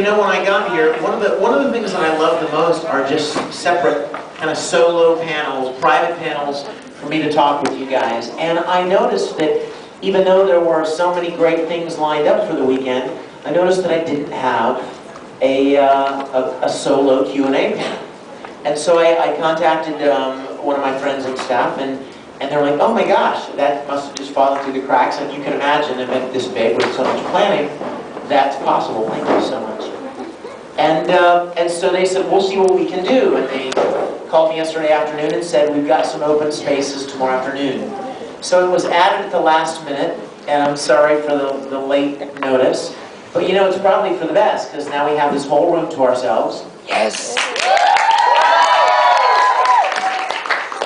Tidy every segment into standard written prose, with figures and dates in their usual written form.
know, when I got here, one of the things that I love the most are just separate kind of solo panels, private panels for me to talk with you guys. And I noticed that even though there were so many great things lined up for the weekend, I noticed that I didn't have a solo Q&A panel. And so I contacted one of my friends and staff, and they're like, oh my gosh, that must have just fallen through the cracks. And you can imagine an event this big with so much planning, that's possible. Thank you so much. And so they said, we'll see what we can do. And they called me yesterday afternoon and said, we've got some open spaces tomorrow afternoon. So it was added at the last minute, and I'm sorry for the late notice. But you know, it's probably for the best, because now we have this whole room to ourselves. Yes!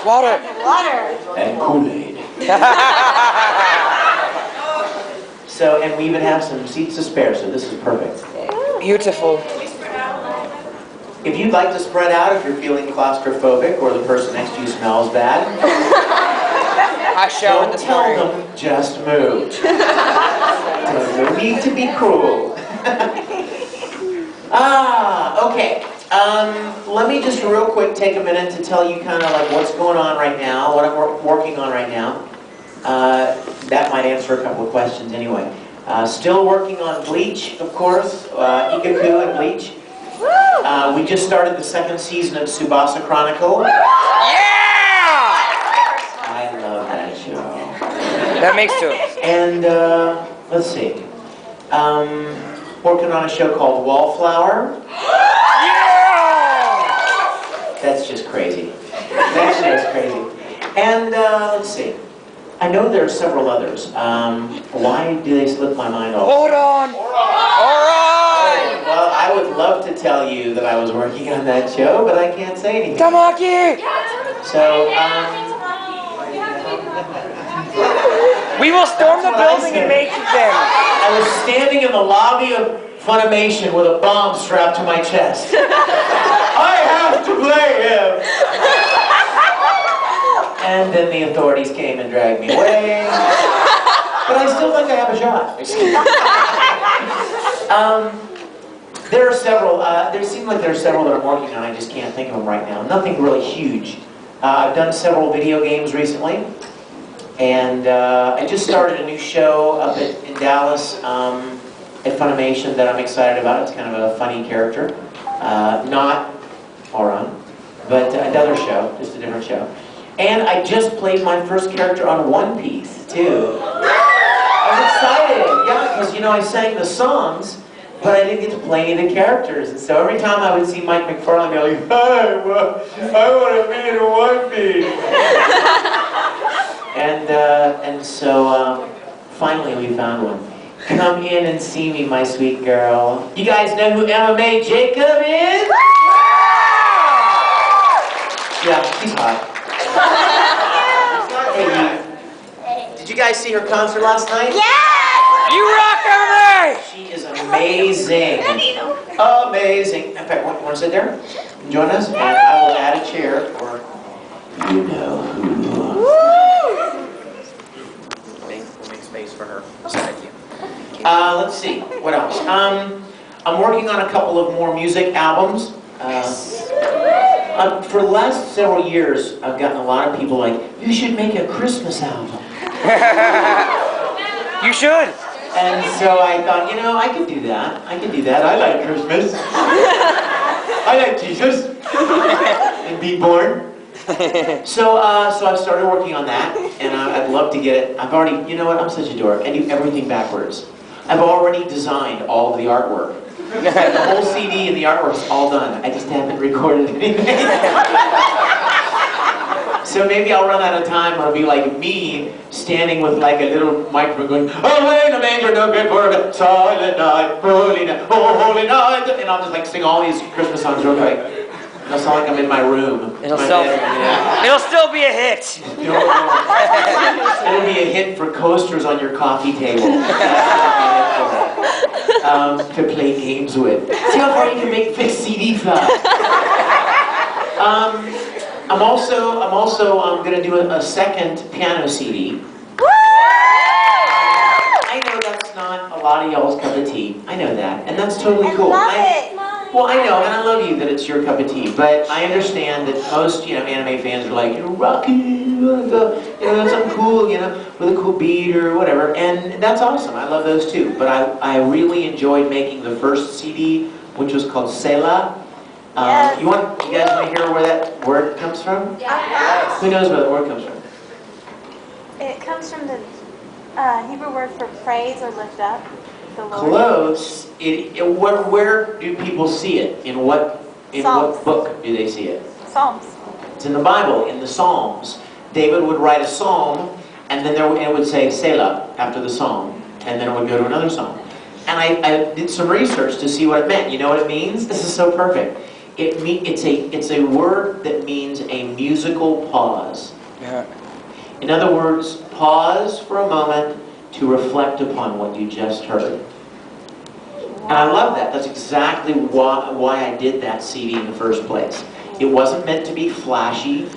Water! Water! And Kool-Aid. So, and we even have some seats to spare, so this is perfect. Beautiful. If you'd like to spread out, if you're feeling claustrophobic or the person next to you smells bad, I showered this morning. Tell them just move. No need to be cruel. Okay. Let me just real quick take a minute to tell you kind of like what's going on right now, what I'm working on right now. That might answer a couple of questions anyway. Still working on Bleach, of course, Ikaku and Bleach. We just started the second season of Tsubasa Chronicle. Yeah! I love that show. That makes two. And let's see. Working on a show called Wallflower. Yeah! That's just crazy. That show is crazy. And let's see. I know there are several others. Why do they slip my mind off? Hold on! Alright! Well, I would love to tell you that I was working on that show, but I can't say anything. Tamaki! So, we will storm the building and make them. I was standing in the lobby of Funimation with a bomb strapped to my chest. I have to play him! And then the authorities came and dragged me away. But I still think I have a shot. There are several, there seem like there are several that I'm working on, I just can't think of them right now. Nothing really huge. I've done several video games recently. And I just started a new show up in Dallas at Funimation that I'm excited about. It's kind of a funny character. Not Auron, but another show, just a different show. And I just played my first character on One Piece, too. I was excited, yeah, because, you know, I sang the songs, but I didn't get to play any of the characters. And so every time I would see Mike McFarlane be like, "Hi, well, I want to be in One Piece." And so finally we found one. Come in and see me, my sweet girl. You guys know who MMA Jacob is? Yeah, she's hot. Hey, did you guys see her concert last night? Yes! You rock everything! She is amazing. Amazing. In fact, want to sit there? Join us? And I will add a chair for you know who. We'll make space for her. Beside you. Let's see. What else? I'm working on a couple of more music albums. For the last several years, I've gotten a lot of people like, you should make a Christmas album. You should. And so I thought, you know, I could do that. I could do that. I like Christmas. I like Jesus. And be born. So I've started working on that, and I'd love to get it. I've already, you know what, I'm such a dork. I do everything backwards. I've already designed all of the artwork. The whole CD and the artwork's all done. I just haven't recorded anything. So maybe I'll run out of time. It'll be like me standing with like a little microphone going, "Oh, in the manger, no good for a silent night, holy night, oh, holy night," and I'll just like sing all these Christmas songs real quick. It'll sound like I'm in my room. It'll still be a hit. It'll be a hit for coasters on your coffee table. To play games with. See how far you can make fixed CD file. I'm also going to do a second piano CD. I know that's not a lot lot of y'all's cup of tea. I know that, and that's totally cool. I love it. Well, I know, and I love you that it's your cup of tea, but I understand that most, anime fans are like, Rocky, you wanna go, something cool, with a cool beat or whatever, and that's awesome. I love those too, but I really enjoyed making the first CD, which was called Selah. Yes. You guys want to hear where that word comes from? Yes. Who knows where the word comes from? It comes from the Hebrew word for praise or lift up the Lord. Close. Where do people see it? In what Psalms. book do they see it? Psalms. It's in the Bible, in the Psalms. David would write a psalm, and then it would say Selah after the psalm, and then it would go to another psalm. And I did some research to see what it meant. You know what it means? This is so perfect. It's a word that means a musical pause. Yeah. In other words, pause for a moment to reflect upon what you just heard. And I love that. That's exactly why I did that CD in the first place. It wasn't meant to be flashy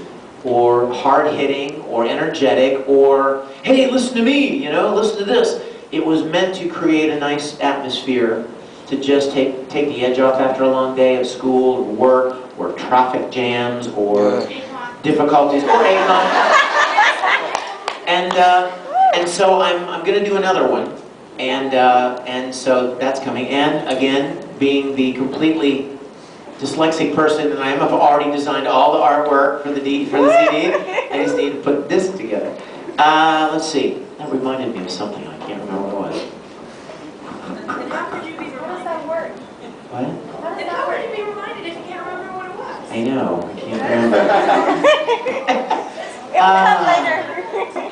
or hard-hitting or energetic or, hey, listen to me, listen to this. It was meant to create a nice atmosphere to just take the edge off after a long day of school or work or traffic jams or difficulties or Akon. And so I'm going to do another one, and so that's coming. And again, being the completely dyslexic person that I am, I've already designed all the artwork for the CD. I just need to put this together. Let's see. That reminded me of something. I can't remember what it was. And how could you be reminded that word? What? And how could you be reminded if you can't remember what it was? I know. I can't remember. It'll come later.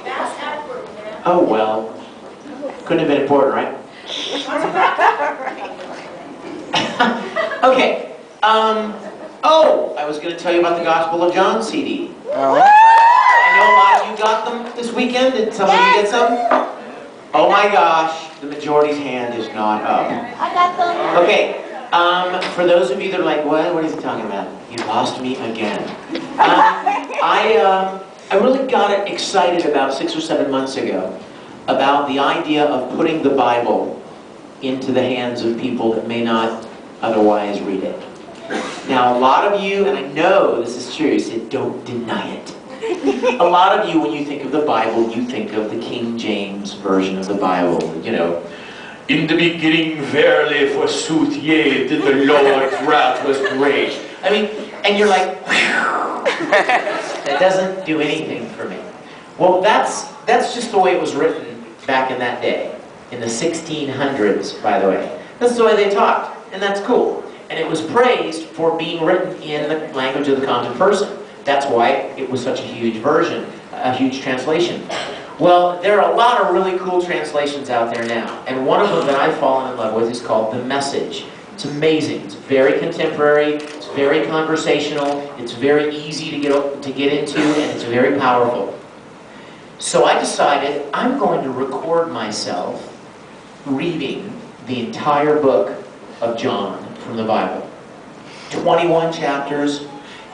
That's awkward, man. Oh well. Couldn't have been important, right? Okay. I was going to tell you about the Gospel of John CD. Oh. I know a lot of you got them this weekend. Did some of you get some? Oh my gosh, the majority's hand is not up. I got them. Okay, for those of you that are like, what is he talking about? You lost me again. I really got excited about 6 or 7 months ago about the idea of putting the Bible into the hands of people that may not otherwise read it. Now, a lot of you, and I know this is true, said don't deny it. A lot of you, when you think of the Bible, you think of the King James version of the Bible. In the beginning, verily, forsooth, yea, did the Lord's wrath was great. I mean, and you're like, whew, that doesn't do anything for me. Well, that's just the way it was written back in that day, in the 1600s, by the way. That's the way they talked, and that's cool. And it was praised for being written in the language of the common person. That's why it was such a huge version, a huge translation. Well, there are a lot of really cool translations out there now, and one of them that I've fallen in love with is called The Message. It's amazing. It's very contemporary. It's very conversational. It's very easy to get into, and it's very powerful. So I decided I'm going to record myself reading the entire book of John from the Bible. 21 chapters.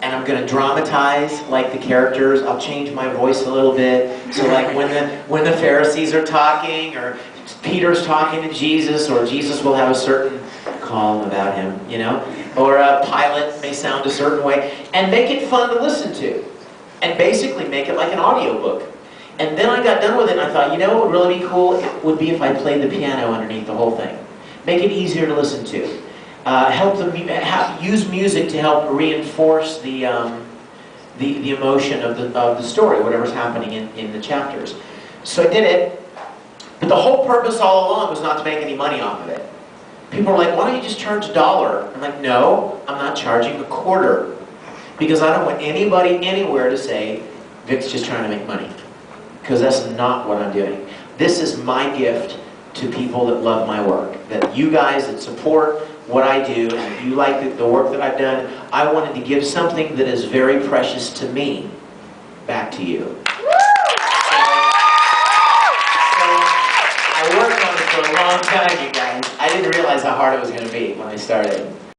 And I'm going to dramatize like the characters. I'll change my voice a little bit. So like when the Pharisees are talking, or Peter's talking to Jesus, or Jesus will have a certain calm about him, or Pilate may sound a certain way, and make it fun to listen to, and basically make it like an audiobook. And then I got done with it, and I thought, what would really be cool? It would be if I played the piano underneath the whole thing. Make it easier to listen to. Help them use music to help reinforce the emotion of the story, whatever's happening in the chapters. So I did it, but the whole purpose all along was not to make any money off of it. People are like, why don't you just charge $1? I'm like, no, I'm not charging $0.25, because I don't want anybody anywhere to say Vic's just trying to make money, because that's not what I'm doing. This is my gift to people that love my work, that you guys that support what I do, and if you like the work that I've done, I wanted to give something that is very precious to me back to you. So I worked on it for a long time, you guys. I didn't realize how hard it was going to be when I started.